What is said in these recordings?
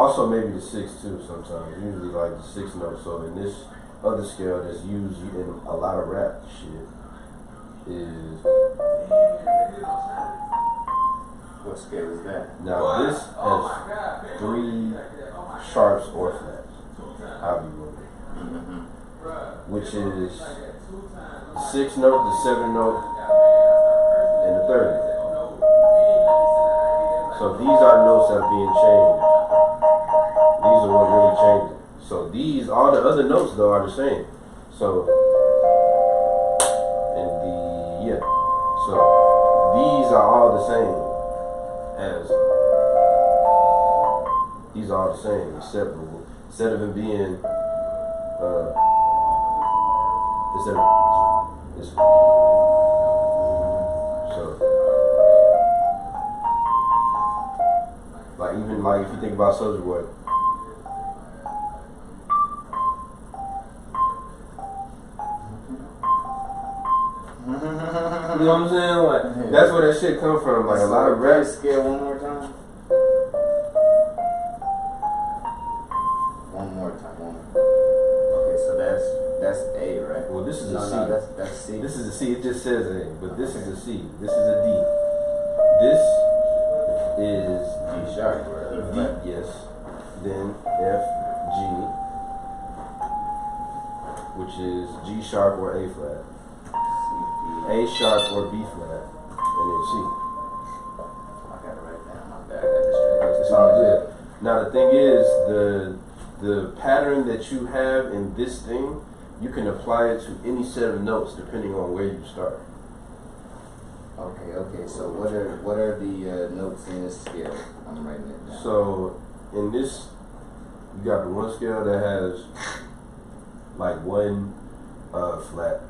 also maybe the 6 too sometimes. Usually like the 6 note. So in this other scale that's used in a lot of rap shit is. What scale is that? Now this has 3 sharps or flats. However you want it. Which is the 6 note, the 7 note, and the 3rd note. So these are notes that are being changed. These are what really changed it. So these, all the other notes though are the same. So, so these are all the same as, these are all the same except instead of it being, instead of, this, so, like even like if you think about Soulja Boy, you know what I'm saying? Like that's where that shit come from. Like a lot of rap. Scale one more time. One more time. Okay, so that's A, right? Well, this is a C. No, that's C. This is a C. It just says A, but this is a C. This is a D. This is D sharp, right? D. Yes. Then F, G, which is G sharp or A flat. A sharp or B flat, and then C. I got it right down. My bad. I got distracted. It's all good. Now the thing is, the pattern that you have in this thing, you can apply it to any set of notes depending on where you start. Okay. So what are the notes in this scale? I'm writing it down. So in this, you got the one scale that has like 1 flat,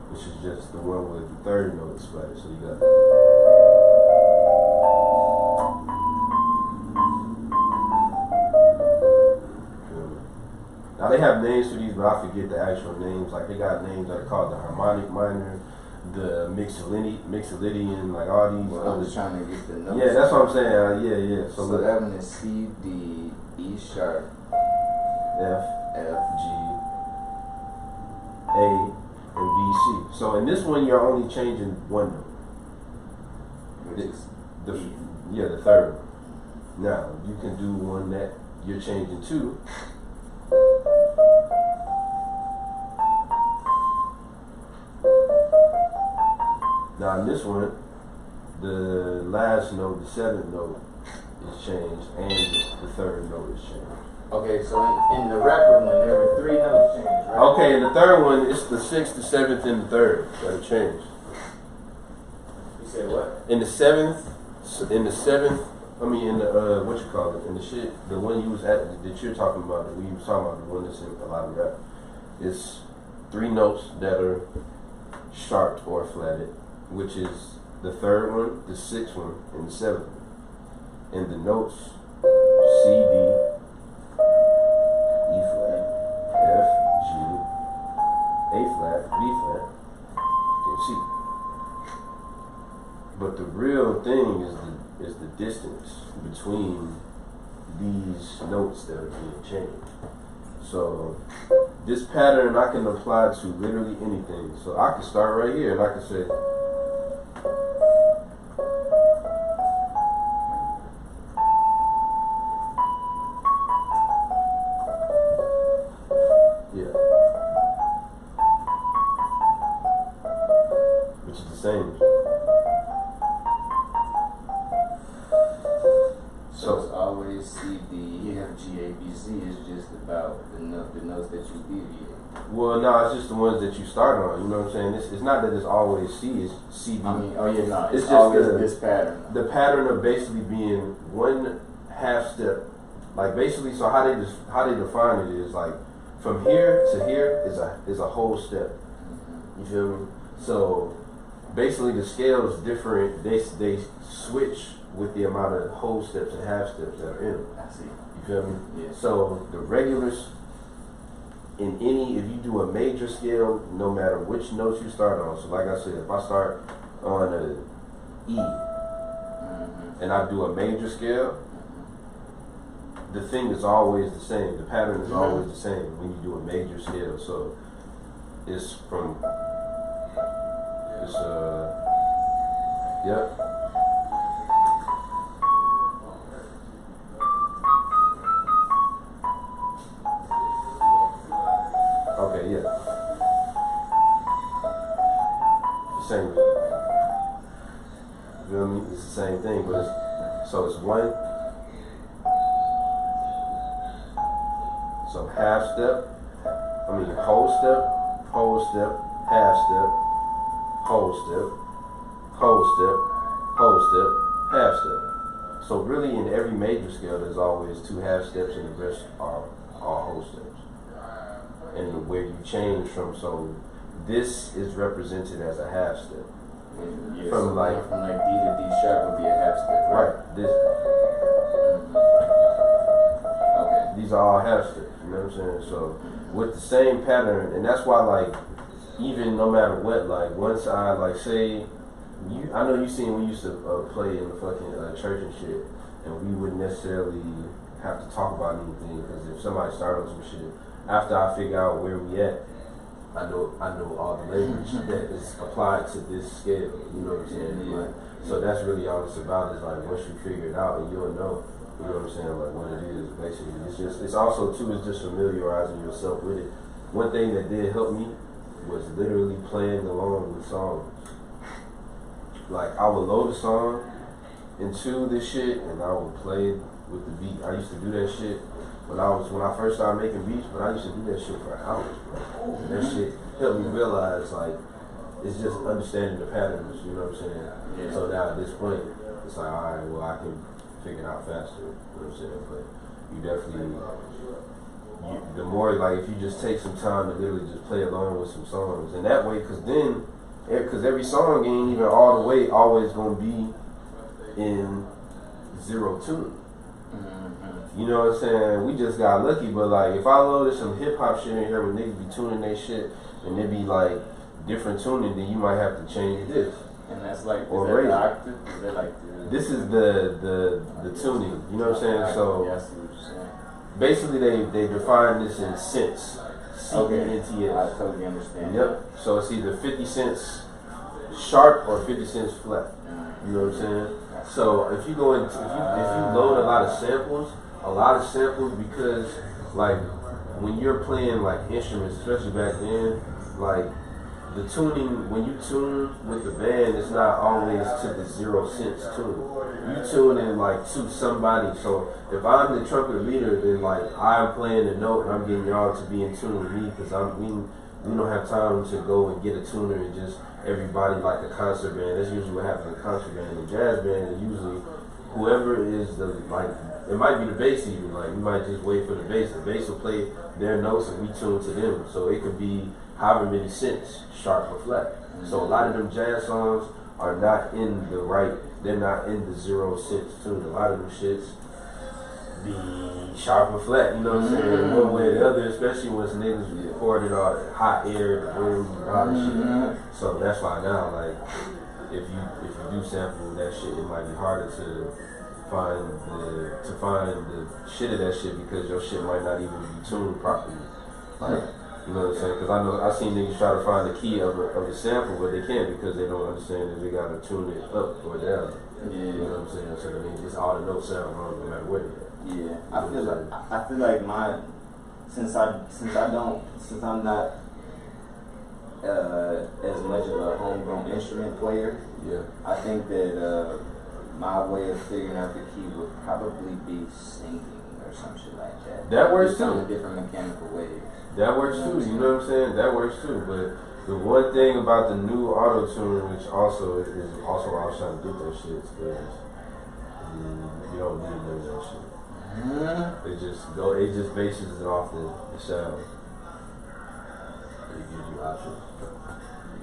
which is just the one with the 3rd note is flat. So you got. Now they have names for these, but I forget the actual names. Like they got names that are called the harmonic minor, the mixolydian, like all these. Well, I was trying to get the notes. Yeah, that's what I'm saying. Yeah. So that one is C, D, E sharp, F, G, A, and B, C. So in this one, you're only changing one note. which is the 3rd. Now you can do one that you're changing 2. Now in this one, the last note, the 7th note, is changed, and the 3rd note is changed. Okay, so in the rapper one, there were 3 notes changed, right? Okay, in the 3rd one, it's the 6th, the 7th, and the 3rd that are changed. You said what? In the 7th, in the what you call it, in the shit, the one you was at, that you're talking about, that we was talking about, the one that's in a lot of rap, it's 3 notes that are sharped or flatted, which is the 3rd one, the 6th one, and the 7th one. And the notes, C, D, E flat, F, G, A flat, B flat, and C. But the real thing is the distance between these notes that are being changed. So this pattern I can apply to literally anything. So I can start right here and I can say, which is the same. So it's always C, D, E, F, G, A, B, C. It's just about the notes that you deviate. Well, no, it's just the ones that you start on. You know what I'm saying? It's not that it's always C. It's C, D. I mean, no, it's just always this pattern. The pattern of basically being 1 half step. Like basically, so how they define it is like from here to here is a whole step. You feel me? So basically, the scale is different. They switch with the amount of whole steps and half steps that are in them. I see. You feel me? Yeah. So the regulars in any, if you do a major scale, no matter which notes you start on. So like I said, if I start on a E and I do a major scale, the thing is always the same. The pattern is always the same when you do a major scale. So it's from yep. Okay, yeah. Same. You know what I mean? It's the same thing, but it's one. So half step. Whole step, half step, whole step, whole step, whole step, half step. So really, in every major scale, there's always 2 half steps, and the rest are all whole steps. And where you change from, so this is represented as a half step. Yeah, from like D to D sharp would be a half step, right? This. Okay. These are all half steps. You know what I'm saying? So with the same pattern, and that's why, like, even no matter what, like, once I, like, say, I know you seen we used to play in the fucking church and shit, and we wouldn't necessarily have to talk about anything, because if somebody started some shit, after I figure out where we at, I know all the language that is applied to this scale. You know what I'm saying? Yeah. Like, so that's really all it's about. Is like once you figure it out, and you'll know. You know what I'm saying? Like what it is. Basically, it's also too is just familiarizing yourself with it. One thing that did help me was literally playing along with songs. Like I would load a song into this shit, and I would play with the beat. I used to do that shit when I first started making beats, but I used to do that shit for hours, bro. And that shit helped me realize, like, it's just understanding the patterns, you know what I'm saying? Yeah. So now at this point, it's like, alright, well, I can figure it out faster, you know what I'm saying? But you definitely, the more, like, if you just take some time to literally just play along with some songs, and that way, because every song ain't even all the way always gonna be in 0 tune. You know what I'm saying? We just got lucky, but like if I loaded some hip hop shit in here when niggas be tuning their shit and they be like different tuning, then you might have to change this. And that's like or is that the octave? Is that like this is the tuning. You know what I'm saying? So yeah, I see what you're saying. Basically they define this in cents. C-E-N-T-S. I totally understand. Yep. So it's either 50 cents sharp or 50 cents flat. You know what I'm saying? So if you go into if you load a lot of samples, because like when you're playing like instruments, especially back then, like the tuning, when you tune with the band, it's not always to the 0 cents tune. You tune in like to somebody. So if I'm the trumpet leader, then like I'm playing the note and I'm getting y'all to be in tune with me, because we don't have time to go and get a tuner and just everybody like a concert band. That's usually what happens in a concert band. In a jazz band, usually whoever is the like. It might be the bass even, like, you might just wait for the bass. The bass will play their notes and we tune to them. So it could be however many cents, sharp or flat. So a lot of them jazz songs are not in the they're not in the 0 cents tune. A lot of them shits be sharp or flat, you know what I'm saying? One way or the other, especially when niggas recorded all the hot air, the room, and all that shit. So that's why now, like, if you do sample that shit, it might be harder to find the shit of that shit, because your shit might not even be tuned properly. Like, you know what I'm saying? Because I've seen niggas try to find the key of a sample, but they can't because they don't understand that they gotta tune it up or down. Yeah. You know what I'm saying? So that means just all the notes sound wrong no matter where they're at. Yeah. I feel like since I'm not as much of a homegrown instrument player, yeah, I think that my way of figuring out the key would probably be singing or some shit like that. That works too. On different mechanical ways. That works too. You know what I'm saying? That works too. But the one thing about the new auto tune, which also is also why I was trying to get that shit, is because you don't need none of that shit. It just bases it off the sound. It gives you options.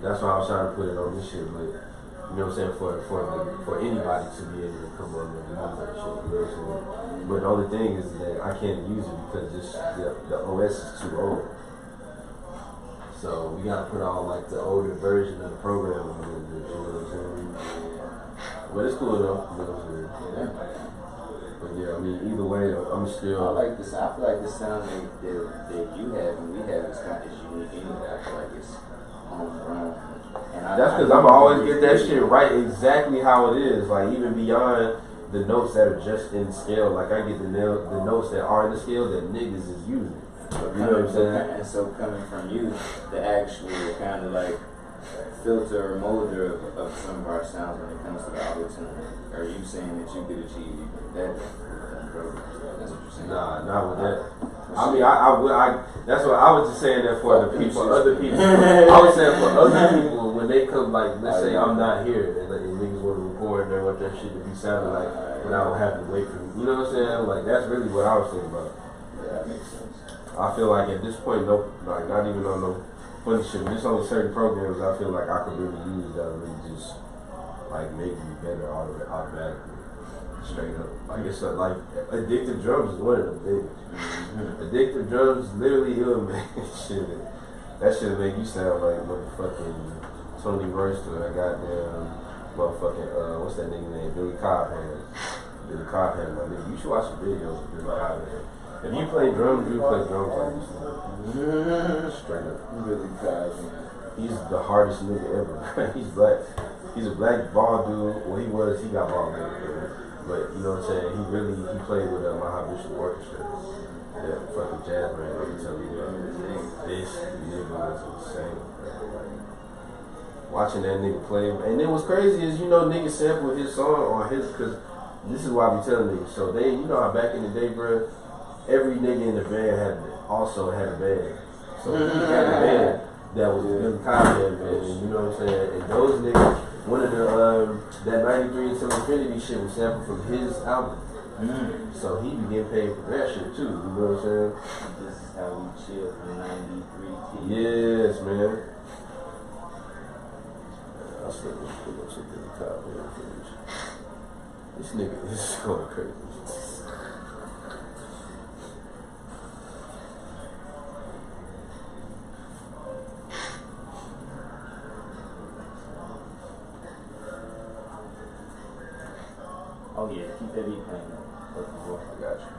That's why I was trying to put it on this shit, but. You know what I'm saying? For anybody to be able to come on and use that shit. You know what I'm saying? But the only thing is that I can't use it because the OS is too old. So we gotta put on like the older version of the program on it. You know what I'm saying? But it's cool though. You know what I'm saying? But yeah, I mean, either way, I'm I still. like this. I feel like the sound that you have and we have is kind of unique anyway. I feel like it's homegrown. That's because I'm always get that shit right exactly how it is. Like even beyond the notes that are just in the scale. Like I get the notes that are in the scale that niggas is using. You know what I'm saying? And so coming from you, the actual kind of like filter or molder of some of our sounds when it comes to the auto-tune, are you saying that you could achieve that with them programs? That's what you're saying? Nah, not with that. I mean, that's what I was just saying that for the people, other people. I was saying for other people when they come, like, let's say I'm not here and niggas want to record and they want that shit to be sounding like without having to wait for me. You know what I'm saying? Like, that's really what I was thinking about. Yeah, that makes sense. I feel like at this point, no, like not even on no funny shit. Just on certain programs, I feel like I could really use that to really just like make me better automatically, straight up. Like it's like Addictive Drums is one of them things. Addictive Drums literally it'll make shit. That shit make you sound like motherfucking Tony Royce to a goddamn motherfucking what's that nigga name? Billy Cobham. Billy Cobham, my nigga. You should watch the videos of Billy Cobham. If you play drums, you play drums like this. Straight up. Really crazy. He's the hardest nigga ever. He's black. He's a black bald dude. Well, he got bald hair. But you know what I'm saying? He played with Mahavishnu Orchestra. That fucking jazz band. I'm telling you, this nigga was insane. Watching that nigga play, and then what's crazy is niggas sample his song on his, cause this is why we telling niggas. So they, how back in the day, bro. Every nigga in the band also had a band. So he had a band that was the Billy Cobham band, and you know what I'm saying? And those niggas, one of the, that 93 Until Infinity shit was sampled from his album. So he be getting paid for that shit too, you know what I'm saying? This is how we chill from 93 T. Yes, man. I'll still pull up some Billy Cobham footage. This nigga is going crazy. Oh yeah, keep that beat playing. I got you.